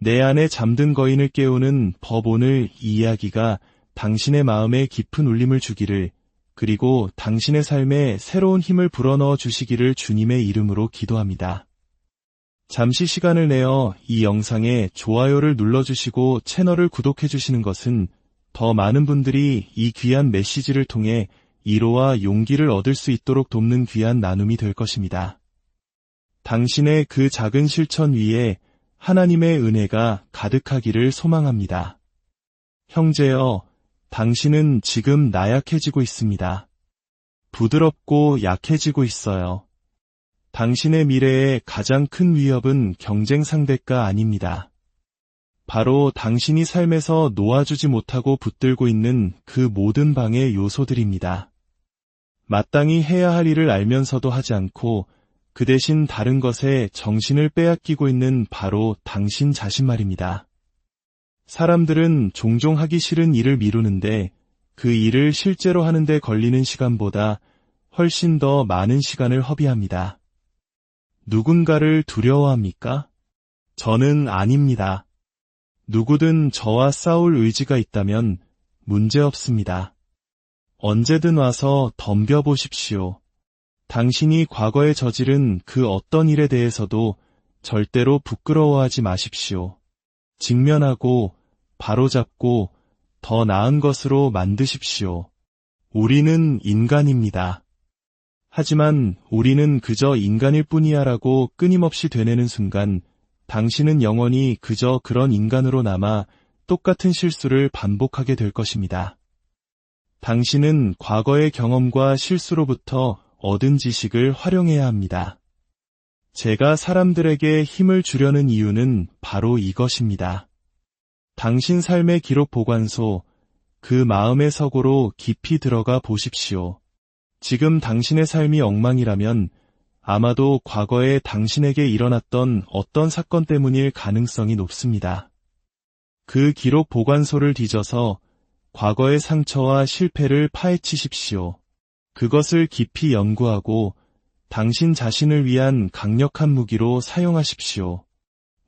내 안에 잠든 거인을 깨우는 법. 오늘 이 이야기가 당신의 마음에 깊은 울림을 주기를, 그리고 당신의 삶에 새로운 힘을 불어넣어 주시기를 주님의 이름으로 기도합니다. 잠시 시간을 내어 이 영상에 좋아요를 눌러주시고 채널을 구독해 주시는 것은 더 많은 분들이 이 귀한 메시지를 통해 위로와 용기를 얻을 수 있도록 돕는 귀한 나눔이 될 것입니다. 당신의 그 작은 실천 위에 하나님의 은혜가 가득하기를 소망합니다. 형제여, 당신은 지금 나약해지고 있습니다. 부드럽고 약해지고 있어요. 당신의 미래의 가장 큰 위협은 경쟁 상대가 아닙니다. 바로 당신이 삶에서 놓아주지 못하고 붙들고 있는 그 모든 방해 요소들입니다. 마땅히 해야 할 일을 알면서도 하지 않고 그 대신 다른 것에 정신을 빼앗기고 있는 바로 당신 자신 말입니다. 사람들은 종종 하기 싫은 일을 미루는데 그 일을 실제로 하는데 걸리는 시간보다 훨씬 더 많은 시간을 허비합니다. 누군가를 두려워합니까? 저는 아닙니다. 누구든 저와 싸울 의지가 있다면 문제없습니다. 언제든 와서 덤벼보십시오. 당신이 과거에 저지른 그 어떤 일에 대해서도 절대로 부끄러워하지 마십시오. 직면하고 바로잡고 더 나은 것으로 만드십시오. 우리는 인간입니다. 하지만 우리는 그저 인간일 뿐이야라고 끊임없이 되뇌는 순간 당신은 영원히 그저 그런 인간으로 남아 똑같은 실수를 반복하게 될 것입니다. 당신은 과거의 경험과 실수로부터 얻은 지식을 활용해야 합니다. 제가 사람들에게 힘을 주려는 이유는 바로 이것입니다. 당신 삶의 기록 보관소, 그 마음의 서고로 깊이 들어가 보십시오. 지금 당신의 삶이 엉망이라면 아마도 과거에 당신에게 일어났던 어떤 사건 때문일 가능성이 높습니다. 그 기록 보관소를 뒤져서 과거의 상처와 실패를 파헤치십시오. 그것을 깊이 연구하고 당신 자신을 위한 강력한 무기로 사용하십시오.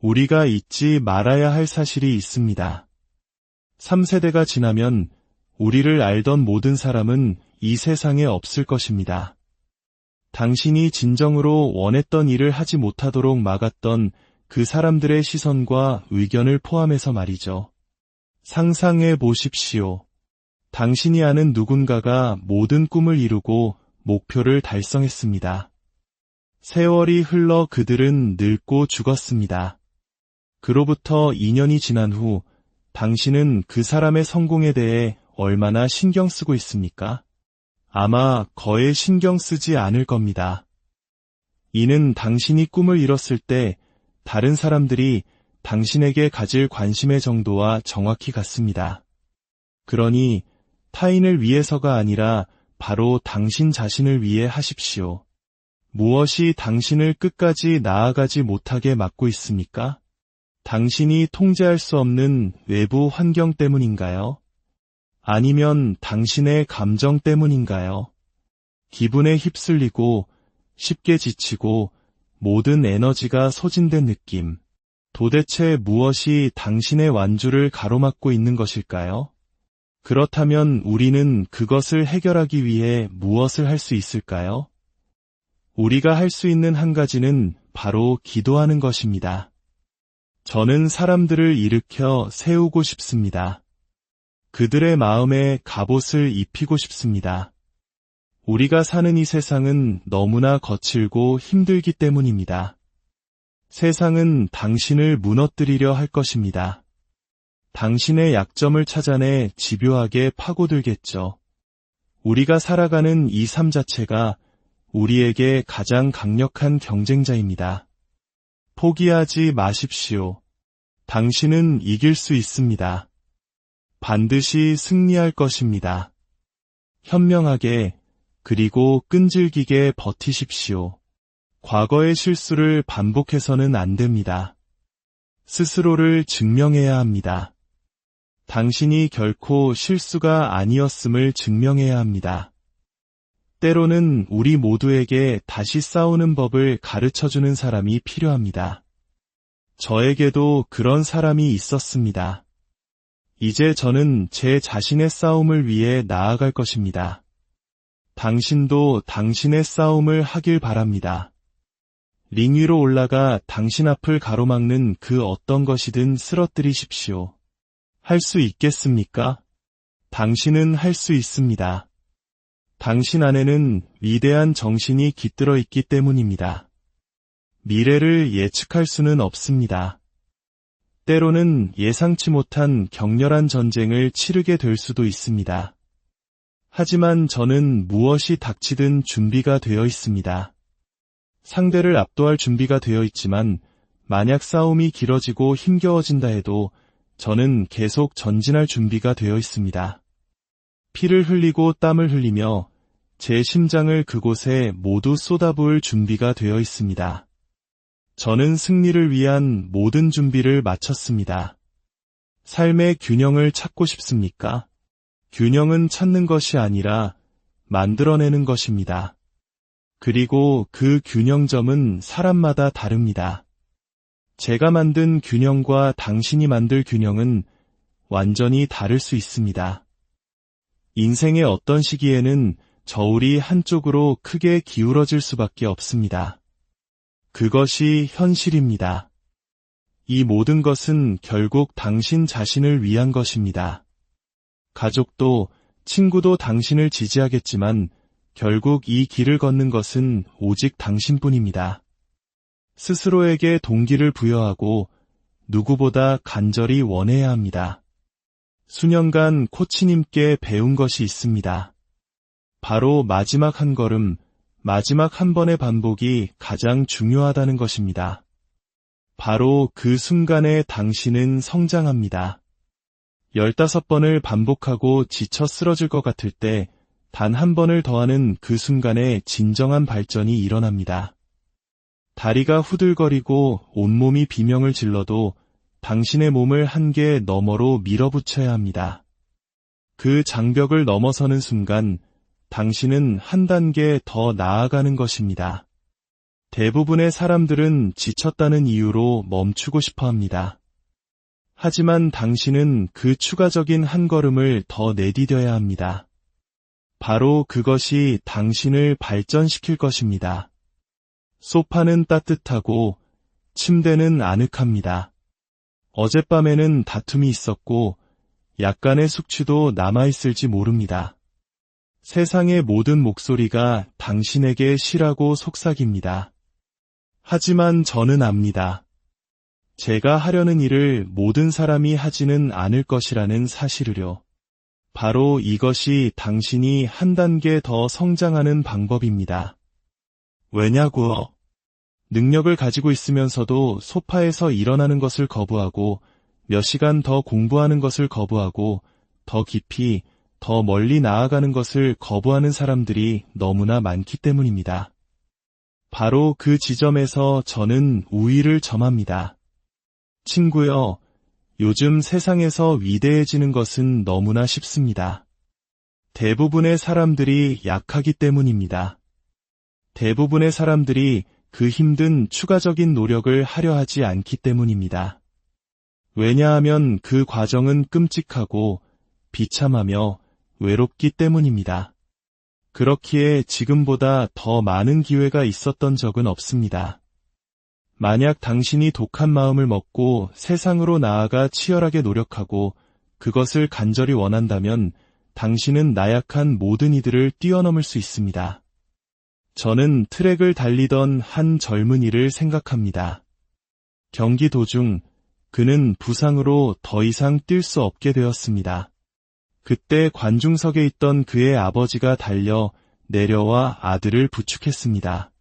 우리가 잊지 말아야 할 사실이 있습니다. 3세대가 지나면 우리를 알던 모든 사람은 이 세상에 없을 것입니다. 당신이 진정으로 원했던 일을 하지 못하도록 막았던 그 사람들의 시선과 의견을 포함해서 말이죠. 상상해 보십시오. 당신이 아는 누군가가 모든 꿈을 이루고 목표를 달성했습니다. 세월이 흘러 그들은 늙고 죽었습니다. 그로부터 2년이 지난 후 당신은 그 사람의 성공에 대해 얼마나 신경 쓰고 있습니까? 아마 거의 신경 쓰지 않을 겁니다. 이는 당신이 꿈을 이뤘을 때 다른 사람들이 당신에게 가질 관심의 정도와 정확히 같습니다. 그러니 타인을 위해서가 아니라 바로 당신 자신을 위해 하십시오. 무엇이 당신을 끝까지 나아가지 못하게 막고 있습니까? 당신이 통제할 수 없는 외부 환경 때문인가요? 아니면 당신의 감정 때문인가요? 기분에 휩쓸리고 쉽게 지치고 모든 에너지가 소진된 느낌. 도대체 무엇이 당신의 완주를 가로막고 있는 것일까요? 그렇다면 우리는 그것을 해결하기 위해 무엇을 할 수 있을까요? 우리가 할 수 있는 한 가지는 바로 기도하는 것입니다. 저는 사람들을 일으켜 세우고 싶습니다. 그들의 마음에 갑옷을 입히고 싶습니다. 우리가 사는 이 세상은 너무나 거칠고 힘들기 때문입니다. 세상은 당신을 무너뜨리려 할 것입니다. 당신의 약점을 찾아내 집요하게 파고들겠죠. 우리가 살아가는 이 삶 자체가 우리에게 가장 강력한 경쟁자입니다. 포기하지 마십시오. 당신은 이길 수 있습니다. 반드시 승리할 것입니다. 현명하게 그리고 끈질기게 버티십시오. 과거의 실수를 반복해서는 안 됩니다. 스스로를 증명해야 합니다. 당신이 결코 실수가 아니었음을 증명해야 합니다. 때로는 우리 모두에게 다시 싸우는 법을 가르쳐주는 사람이 필요합니다. 저에게도 그런 사람이 있었습니다. 이제 저는 제 자신의 싸움을 위해 나아갈 것입니다. 당신도 당신의 싸움을 하길 바랍니다. 링 위로 올라가 당신 앞을 가로막는 그 어떤 것이든 쓰러뜨리십시오. 할 수 있겠습니까? 당신은 할 수 있습니다. 당신 안에는 위대한 정신이 깃들어 있기 때문입니다. 미래를 예측할 수는 없습니다. 때로는 예상치 못한 격렬한 전쟁을 치르게 될 수도 있습니다. 하지만 저는 무엇이 닥치든 준비가 되어 있습니다. 상대를 압도할 준비가 되어 있지만 만약 싸움이 길어지고 힘겨워진다 해도 저는 계속 전진할 준비가 되어 있습니다. 피를 흘리고 땀을 흘리며 제 심장을 그곳에 모두 쏟아부을 준비가 되어 있습니다. 저는 승리를 위한 모든 준비를 마쳤습니다. 삶의 균형을 찾고 싶습니까? 균형은 찾는 것이 아니라 만들어내는 것입니다. 그리고 그 균형점은 사람마다 다릅니다. 제가 만든 균형과 당신이 만들 균형은 완전히 다를 수 있습니다. 인생의 어떤 시기에는 저울이 한쪽으로 크게 기울어질 수밖에 없습니다. 그것이 현실입니다. 이 모든 것은 결국 당신 자신을 위한 것입니다. 가족도, 친구도 당신을 지지하겠지만 결국 이 길을 걷는 것은 오직 당신뿐입니다. 스스로에게 동기를 부여하고 누구보다 간절히 원해야 합니다. 수년간 코치님께 배운 것이 있습니다. 바로 마지막 한 걸음, 마지막 한 번의 반복이 가장 중요하다는 것입니다. 바로 그 순간에 당신은 성장합니다. 15번을 반복하고 지쳐 쓰러질 것 같을 때 단 한 번을 더하는 그 순간에 진정한 발전이 일어납니다. 다리가 후들거리고 온몸이 비명을 질러도 당신의 몸을 한계 너머로 밀어붙여야 합니다. 그 장벽을 넘어서는 순간 당신은 한 단계 더 나아가는 것입니다. 대부분의 사람들은 지쳤다는 이유로 멈추고 싶어 합니다. 하지만 당신은 그 추가적인 한 걸음을 더 내디뎌야 합니다. 바로 그것이 당신을 발전시킬 것입니다. 소파는 따뜻하고 침대는 아늑합니다. 어젯밤에는 다툼이 있었고 약간의 숙취도 남아있을지 모릅니다. 세상의 모든 목소리가 당신에게 싫어하고 속삭입니다. 하지만 저는 압니다. 제가 하려는 일을 모든 사람이 하지는 않을 것이라는 사실을요. 바로 이것이 당신이 한 단계 더 성장하는 방법입니다. 왜냐고요? 능력을 가지고 있으면서도 소파에서 일어나는 것을 거부하고 몇 시간 더 공부하는 것을 거부하고 더 깊이, 더 멀리 나아가는 것을 거부하는 사람들이 너무나 많기 때문입니다. 바로 그 지점에서 저는 우위를 점합니다. 친구여, 요즘 세상에서 위대해지는 것은 너무나 쉽습니다. 대부분의 사람들이 약하기 때문입니다. 대부분의 사람들이 그 힘든 추가적인 노력을 하려 하지 않기 때문입니다. 왜냐하면 그 과정은 끔찍하고 비참하며 외롭기 때문입니다. 그렇기에 지금보다 더 많은 기회가 있었던 적은 없습니다. 만약 당신이 독한 마음을 먹고 세상으로 나아가 치열하게 노력하고 그것을 간절히 원한다면 당신은 나약한 모든 이들을 뛰어넘을 수 있습니다. 저는 트랙을 달리던 한 젊은이를 생각합니다. 경기 도중 그는 부상으로 더 이상 뛸 수 없게 되었습니다. 그때 관중석에 있던 그의 아버지가 달려 내려와 아들을 부축했습니다.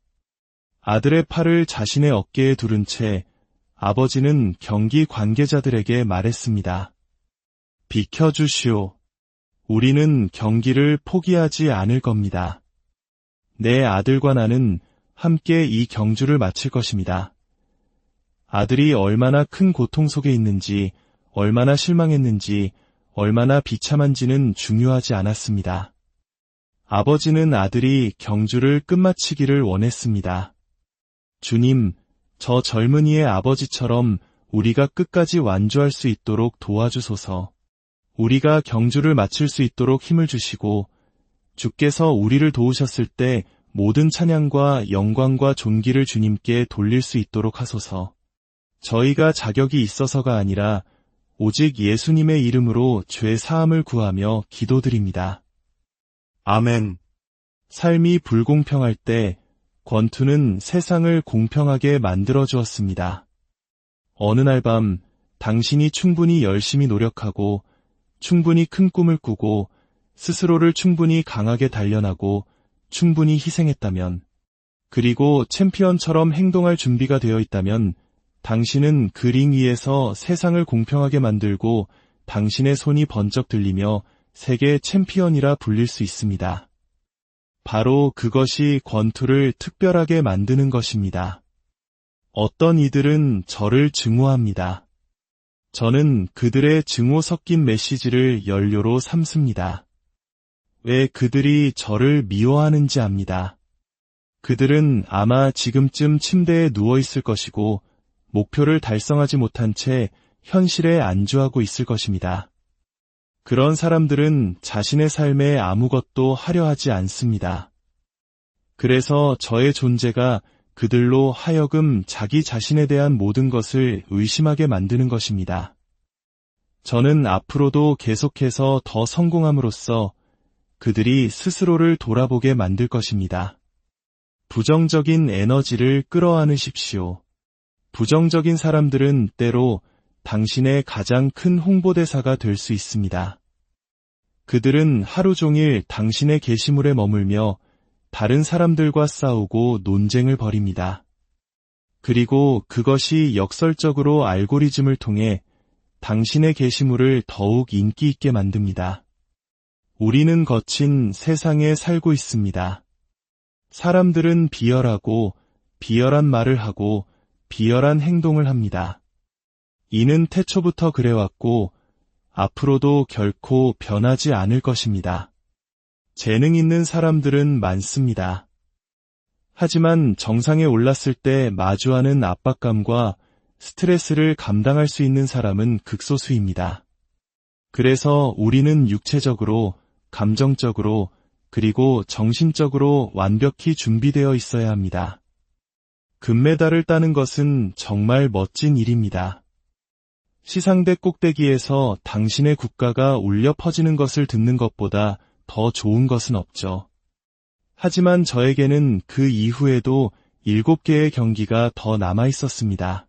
아들의 팔을 자신의 어깨에 두른 채 아버지는 경기 관계자들에게 말했습니다. 비켜주시오. 우리는 경기를 포기하지 않을 겁니다. 내 아들과 나는 함께 이 경주를 마칠 것입니다. 아들이 얼마나 큰 고통 속에 있는지, 얼마나 실망했는지, 얼마나 비참한지는 중요하지 않았습니다. 아버지는 아들이 경주를 끝마치기를 원했습니다. 주님, 저 젊은이의 아버지처럼 우리가 끝까지 완주할 수 있도록 도와주소서. 우리가 경주를 마칠 수 있도록 힘을 주시고 주께서 우리를 도우셨을 때 모든 찬양과 영광과 존귀를 주님께 돌릴 수 있도록 하소서. 저희가 자격이 있어서가 아니라 오직 예수님의 이름으로 죄 사함을 구하며 기도드립니다. 아멘. 삶이 불공평할 때 권투는 세상을 공평하게 만들어 주었습니다. 어느 날 밤 당신이 충분히 열심히 노력하고 충분히 큰 꿈을 꾸고 스스로를 충분히 강하게 단련하고 충분히 희생했다면, 그리고 챔피언처럼 행동할 준비가 되어 있다면 당신은 그 링 위에서 세상을 공평하게 만들고 당신의 손이 번쩍 들리며 세계 챔피언이라 불릴 수 있습니다. 바로 그것이 권투를 특별하게 만드는 것입니다. 어떤 이들은 저를 증오합니다. 저는 그들의 증오 섞인 메시지를 연료로 삼습니다. 왜 그들이 저를 미워하는지 압니다. 그들은 아마 지금쯤 침대에 누워 있을 것이고 목표를 달성하지 못한 채 현실에 안주하고 있을 것입니다. 그런 사람들은 자신의 삶에 아무것도 하려 하지 않습니다. 그래서 저의 존재가 그들로 하여금 자기 자신에 대한 모든 것을 의심하게 만드는 것입니다. 저는 앞으로도 계속해서 더 성공함으로써 그들이 스스로를 돌아보게 만들 것입니다. 부정적인 에너지를 끌어안으십시오. 부정적인 사람들은 때로 당신의 가장 큰 홍보대사가 될 수 있습니다. 그들은 하루 종일 당신의 게시물에 머물며 다른 사람들과 싸우고 논쟁을 벌입니다. 그리고 그것이 역설적으로 알고리즘을 통해 당신의 게시물을 더욱 인기 있게 만듭니다. 우리는 거친 세상에 살고 있습니다. 사람들은 비열하고 비열한 말을 하고 비열한 행동을 합니다. 이는 태초부터 그래왔고 앞으로도 결코 변하지 않을 것입니다. 재능 있는 사람들은 많습니다. 하지만 정상에 올랐을 때 마주하는 압박감과 스트레스를 감당할 수 있는 사람은 극소수입니다. 그래서 우리는 육체적으로, 감정적으로, 그리고 정신적으로 완벽히 준비되어 있어야 합니다. 금메달을 따는 것은 정말 멋진 일입니다. 시상대 꼭대기에서 당신의 국가가 울려 퍼지는 것을 듣는 것보다 더 좋은 것은 없죠. 하지만 저에게는 그 이후에도 7개의 경기가 더 남아 있었습니다.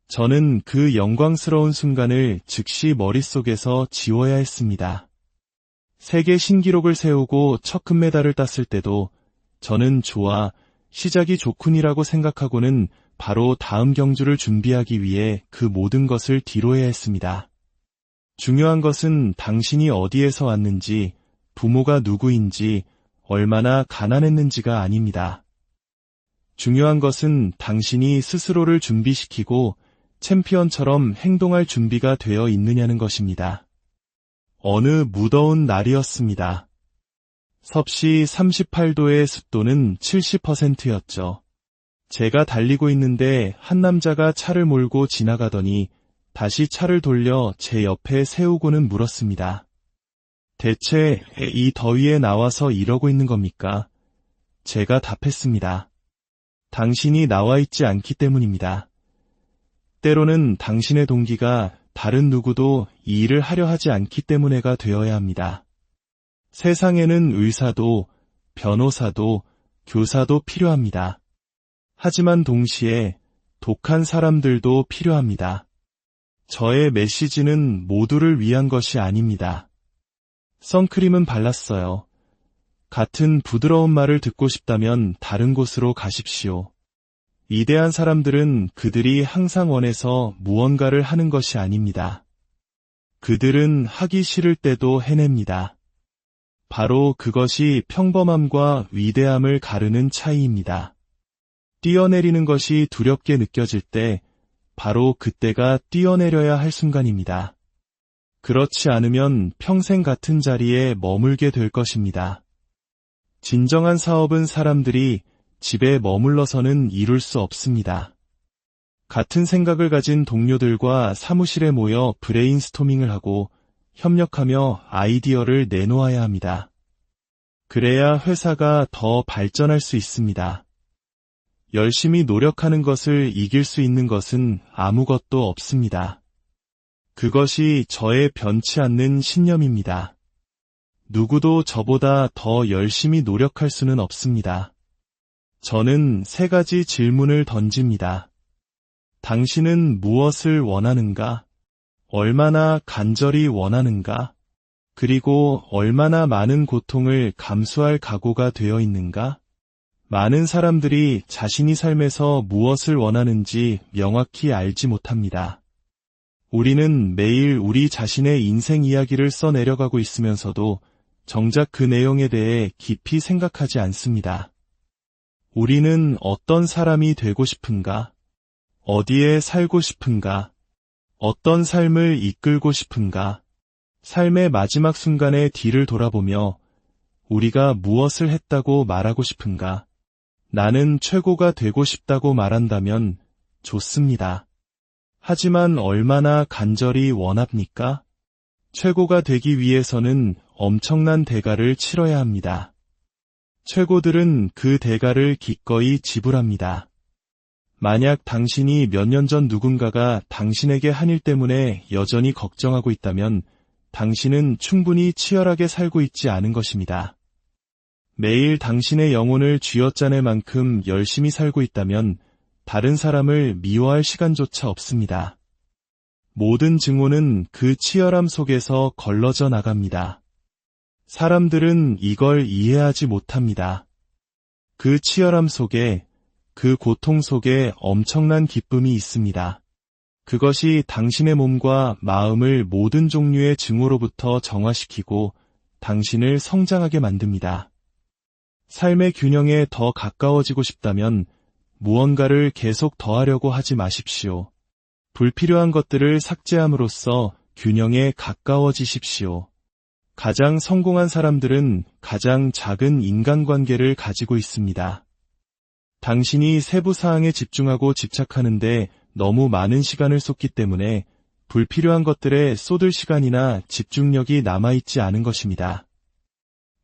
저는 그 영광스러운 순간을 즉시 머릿속에서 지워야 했습니다. 세계 신기록을 세우고 첫 금메달을 땄을 때도 저는 좋아, 시작이 좋군이라고 생각하고는 바로 다음 경주를 준비하기 위해 그 모든 것을 뒤로해야 했습니다. 중요한 것은 당신이 어디에서 왔는지, 부모가 누구인지, 얼마나 가난했는지가 아닙니다. 중요한 것은 당신이 스스로를 준비시키고 챔피언처럼 행동할 준비가 되어 있느냐는 것입니다. 어느 무더운 날이었습니다. 섭씨 38도의 습도는 70%였죠. 제가 달리고 있는데 한 남자가 차를 몰고 지나가더니 다시 차를 돌려 제 옆에 세우고는 물었습니다. 대체 이 더위에 나와서 이러고 있는 겁니까? 제가 답했습니다. 당신이 나와 있지 않기 때문입니다. 때로는 당신의 동기가 다른 누구도 이 일을 하려 하지 않기 때문에가 되어야 합니다. 세상에는 의사도, 변호사도, 교사도 필요합니다. 하지만 동시에 독한 사람들도 필요합니다. 저의 메시지는 모두를 위한 것이 아닙니다. 선크림은 발랐어요. 같은 부드러운 말을 듣고 싶다면 다른 곳으로 가십시오. 위대한 사람들은 그들이 항상 원해서 무언가를 하는 것이 아닙니다. 그들은 하기 싫을 때도 해냅니다. 바로 그것이 평범함과 위대함을 가르는 차이입니다. 뛰어내리는 것이 두렵게 느껴질 때 바로 그때가 뛰어내려야 할 순간입니다. 그렇지 않으면 평생 같은 자리에 머물게 될 것입니다. 진정한 사업은 사람들이 집에 머물러서는 이룰 수 없습니다. 같은 생각을 가진 동료들과 사무실에 모여 브레인스토밍을 하고 협력하며 아이디어를 내놓아야 합니다. 그래야 회사가 더 발전할 수 있습니다. 열심히 노력하는 것을 이길 수 있는 것은 아무것도 없습니다. 그것이 저의 변치 않는 신념입니다. 누구도 저보다 더 열심히 노력할 수는 없습니다. 저는 3가지 질문을 던집니다. 당신은 무엇을 원하는가? 얼마나 간절히 원하는가? 그리고 얼마나 많은 고통을 감수할 각오가 되어 있는가? 많은 사람들이 자신이 삶에서 무엇을 원하는지 명확히 알지 못합니다. 우리는 매일 우리 자신의 인생 이야기를 써내려가고 있으면서도 정작 그 내용에 대해 깊이 생각하지 않습니다. 우리는 어떤 사람이 되고 싶은가? 어디에 살고 싶은가? 어떤 삶을 이끌고 싶은가? 삶의 마지막 순간에 뒤를 돌아보며 우리가 무엇을 했다고 말하고 싶은가? 나는 최고가 되고 싶다고 말한다면 좋습니다. 하지만 얼마나 간절히 원합니까? 최고가 되기 위해서는 엄청난 대가를 치러야 합니다. 최고들은 그 대가를 기꺼이 지불합니다. 만약 당신이 몇 년 전 누군가가 당신에게 한 일 때문에 여전히 걱정하고 있다면 당신은 충분히 치열하게 살고 있지 않은 것입니다. 매일 당신의 영혼을 쥐어짜낼 만큼 열심히 살고 있다면 다른 사람을 미워할 시간조차 없습니다. 모든 증오는 그 치열함 속에서 걸러져 나갑니다. 사람들은 이걸 이해하지 못합니다. 그 치열함 속에, 그 고통 속에 엄청난 기쁨이 있습니다. 그것이 당신의 몸과 마음을 모든 종류의 증오로부터 정화시키고 당신을 성장하게 만듭니다. 삶의 균형에 더 가까워지고 싶다면 무언가를 계속 더하려고 하지 마십시오. 불필요한 것들을 삭제함으로써 균형에 가까워지십시오. 가장 성공한 사람들은 가장 작은 인간관계를 가지고 있습니다. 당신이 세부 사항에 집중하고 집착하는데 너무 많은 시간을 쏟기 때문에 불필요한 것들에 쏟을 시간이나 집중력이 남아있지 않은 것입니다.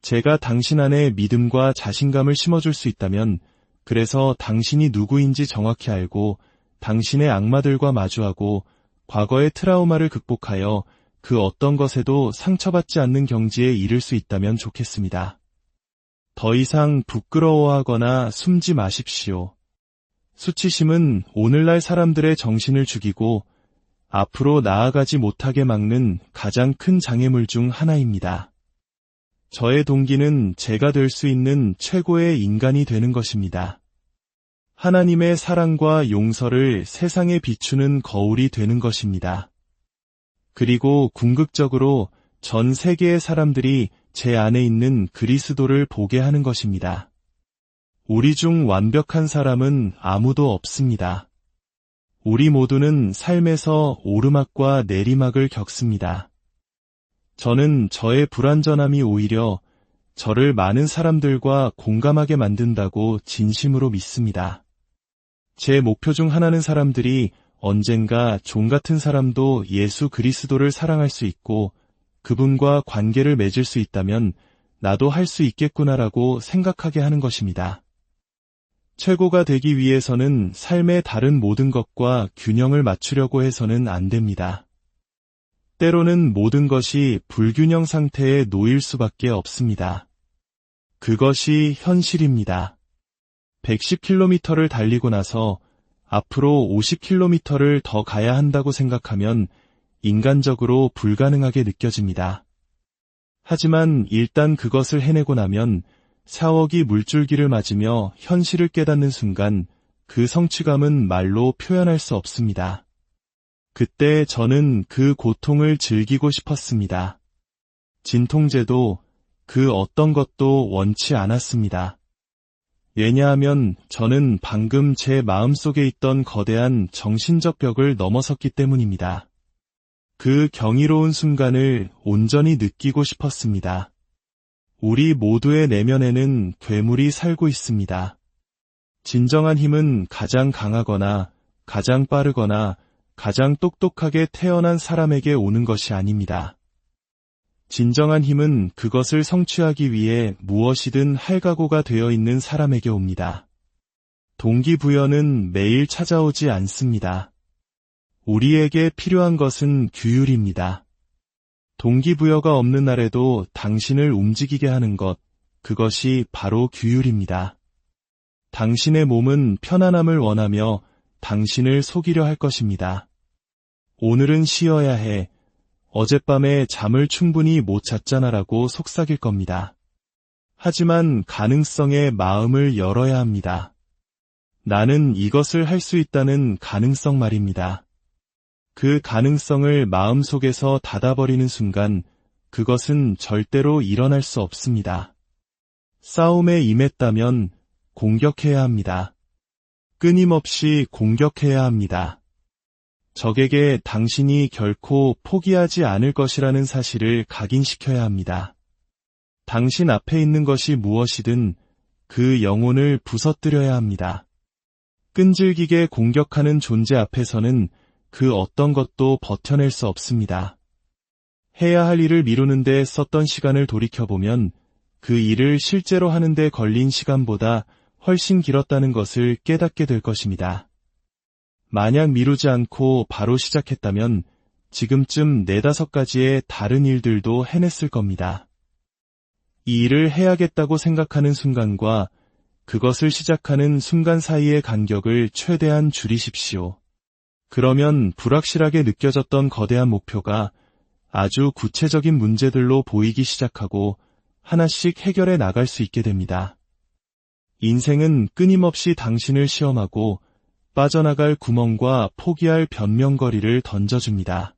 제가 당신 안에 믿음과 자신감을 심어줄 수 있다면, 그래서 당신이 누구인지 정확히 알고 당신의 악마들과 마주하고 과거의 트라우마를 극복하여 그 어떤 것에도 상처받지 않는 경지에 이를 수 있다면 좋겠습니다. 더 이상 부끄러워하거나 숨지 마십시오. 수치심은 오늘날 사람들의 정신을 죽이고 앞으로 나아가지 못하게 막는 가장 큰 장애물 중 하나입니다. 저의 동기는 제가 될 수 있는 최고의 인간이 되는 것입니다. 하나님의 사랑과 용서를 세상에 비추는 거울이 되는 것입니다. 그리고 궁극적으로 전 세계의 사람들이 제 안에 있는 그리스도를 보게 하는 것입니다. 우리 중 완벽한 사람은 아무도 없습니다. 우리 모두는 삶에서 오르막과 내리막을 겪습니다. 저는 저의 불완전함이 오히려 저를 많은 사람들과 공감하게 만든다고 진심으로 믿습니다. 제 목표 중 하나는 사람들이 언젠가 종 같은 사람도 예수 그리스도를 사랑할 수 있고 그분과 관계를 맺을 수 있다면 나도 할 수 있겠구나라고 생각하게 하는 것입니다. 최고가 되기 위해서는 삶의 다른 모든 것과 균형을 맞추려고 해서는 안 됩니다. 때로는 모든 것이 불균형 상태에 놓일 수밖에 없습니다. 그것이 현실입니다. 110km를 달리고 나서 앞으로 50km를 더 가야 한다고 생각하면 인간적으로 불가능하게 느껴집니다. 하지만 일단 그것을 해내고 나면 샤워기 물줄기를 맞으며 현실을 깨닫는 순간 그 성취감은 말로 표현할 수 없습니다. 그때 저는 그 고통을 즐기고 싶었습니다. 진통제도 그 어떤 것도 원치 않았습니다. 왜냐하면 저는 방금 제 마음속에 있던 거대한 정신적 벽을 넘어섰기 때문입니다. 그 경이로운 순간을 온전히 느끼고 싶었습니다. 우리 모두의 내면에는 괴물이 살고 있습니다. 진정한 힘은 가장 강하거나 가장 빠르거나 가장 똑똑하게 태어난 사람에게 오는 것이 아닙니다. 진정한 힘은 그것을 성취하기 위해 무엇이든 할 각오가 되어 있는 사람에게 옵니다. 동기부여는 매일 찾아오지 않습니다. 우리에게 필요한 것은 규율입니다. 동기부여가 없는 날에도 당신을 움직이게 하는 것, 그것이 바로 규율입니다. 당신의 몸은 편안함을 원하며 당신을 속이려 할 것입니다. 오늘은 쉬어야 해. 어젯밤에 잠을 충분히 못 잤잖아라고 속삭일 겁니다. 하지만 가능성에 마음을 열어야 합니다. 나는 이것을 할 수 있다는 가능성 말입니다. 그 가능성을 마음속에서 닫아버리는 순간 그것은 절대로 일어날 수 없습니다. 싸움에 임했다면 공격해야 합니다. 끊임없이 공격해야 합니다. 적에게 당신이 결코 포기하지 않을 것이라는 사실을 각인시켜야 합니다. 당신 앞에 있는 것이 무엇이든 그 영혼을 부서뜨려야 합니다. 끈질기게 공격하는 존재 앞에서는 그 어떤 것도 버텨낼 수 없습니다. 해야 할 일을 미루는데 썼던 시간을 돌이켜보면 그 일을 실제로 하는데 걸린 시간보다 훨씬 길었다는 것을 깨닫게 될 것입니다. 만약 미루지 않고 바로 시작했다면 지금쯤 4-5가지의 다른 일들도 해냈을 겁니다. 이 일을 해야겠다고 생각하는 순간과 그것을 시작하는 순간 사이의 간격을 최대한 줄이십시오. 그러면 불확실하게 느껴졌던 거대한 목표가 아주 구체적인 문제들로 보이기 시작하고 하나씩 해결해 나갈 수 있게 됩니다. 인생은 끊임없이 당신을 시험하고 빠져나갈 구멍과 포기할 변명거리를 던져줍니다.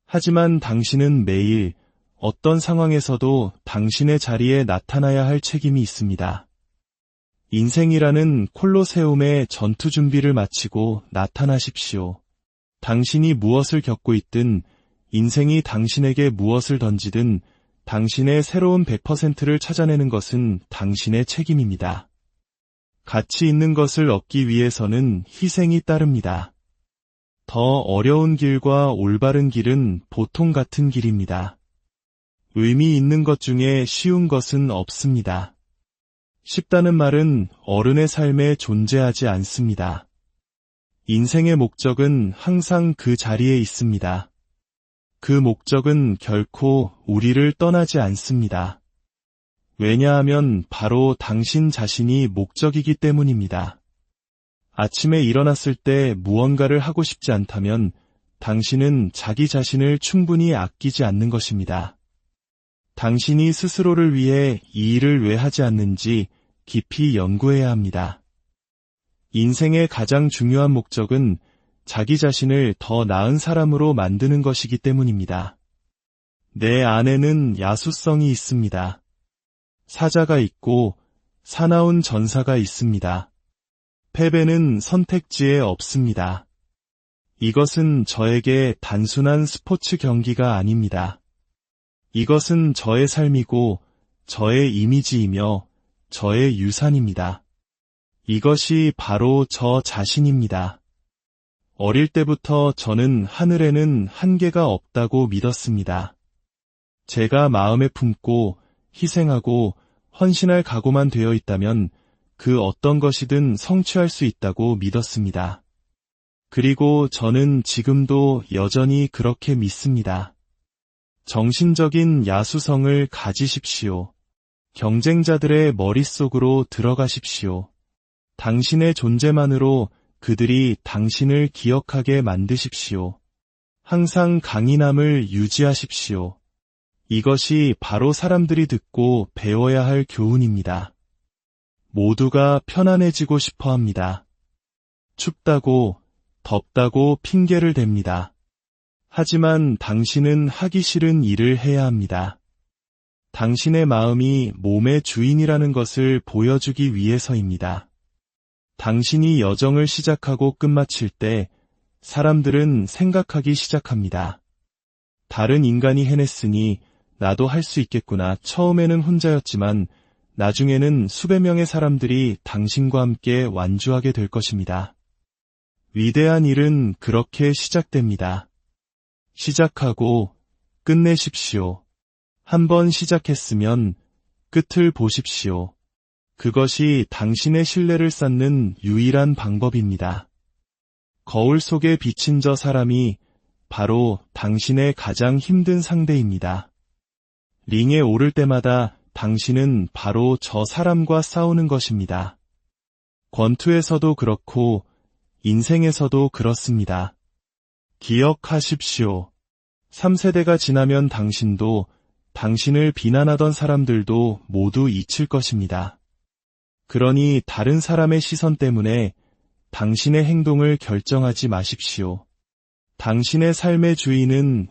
하지만 당신은 매일 어떤 상황에서도 당신의 자리에 나타나야 할 책임이 있습니다. 인생이라는 콜로세움의 전투 준비를 마치고 나타나십시오. 당신이 무엇을 겪고 있든 인생이 당신에게 무엇을 던지든 당신의 새로운 100%를 찾아내는 것은 당신의 책임입니다. 가치 있는 것을 얻기 위해서는 희생이 따릅니다. 더 어려운 길과 올바른 길은 보통 같은 길입니다. 의미 있는 것 중에 쉬운 것은 없습니다. 쉽다는 말은 어른의 삶에 존재하지 않습니다. 인생의 목적은 항상 그 자리에 있습니다. 그 목적은 결코 우리를 떠나지 않습니다. 왜냐하면 바로 당신 자신이 목적이기 때문입니다. 아침에 일어났을 때 무언가를 하고 싶지 않다면 당신은 자기 자신을 충분히 아끼지 않는 것입니다. 당신이 스스로를 위해 이 일을 왜 하지 않는지 깊이 연구해야 합니다. 인생의 가장 중요한 목적은 자기 자신을 더 나은 사람으로 만드는 것이기 때문입니다. 내 안에는 야수성이 있습니다. 사자가 있고 사나운 전사가 있습니다. 패배는 선택지에 없습니다. 이것은 저에게 단순한 스포츠 경기가 아닙니다. 이것은 저의 삶이고 저의 이미지이며 저의 유산입니다. 이것이 바로 저 자신입니다. 어릴 때부터 저는 하늘에는 한계가 없다고 믿었습니다. 제가 마음에 품고 희생하고 헌신할 각오만 되어 있다면 그 어떤 것이든 성취할 수 있다고 믿었습니다. 그리고 저는 지금도 여전히 그렇게 믿습니다. 정신적인 야수성을 가지십시오. 경쟁자들의 머릿속으로 들어가십시오. 당신의 존재만으로 그들이 당신을 기억하게 만드십시오. 항상 강인함을 유지하십시오. 이것이 바로 사람들이 듣고 배워야 할 교훈입니다. 모두가 편안해지고 싶어 합니다. 춥다고, 덥다고 핑계를 댑니다. 하지만 당신은 하기 싫은 일을 해야 합니다. 당신의 마음이 몸의 주인이라는 것을 보여주기 위해서입니다. 당신이 여정을 시작하고 끝마칠 때 사람들은 생각하기 시작합니다. 다른 인간이 해냈으니 나도 할 수 있겠구나. 처음에는 혼자였지만 나중에는 수백 명의 사람들이 당신과 함께 완주하게 될 것입니다. 위대한 일은 그렇게 시작됩니다. 시작하고 끝내십시오. 한번 시작했으면 끝을 보십시오. 그것이 당신의 신뢰를 쌓는 유일한 방법입니다. 거울 속에 비친 저 사람이 바로 당신의 가장 힘든 상대입니다. 링에 오를 때마다 당신은 바로 저 사람과 싸우는 것입니다. 권투에서도 그렇고 인생에서도 그렇습니다. 기억하십시오. 3세대가 지나면 당신도 당신을 비난하던 사람들도 모두 잊힐 것입니다. 그러니 다른 사람의 시선 때문에 당신의 행동을 결정하지 마십시오. 당신의 삶의 주인은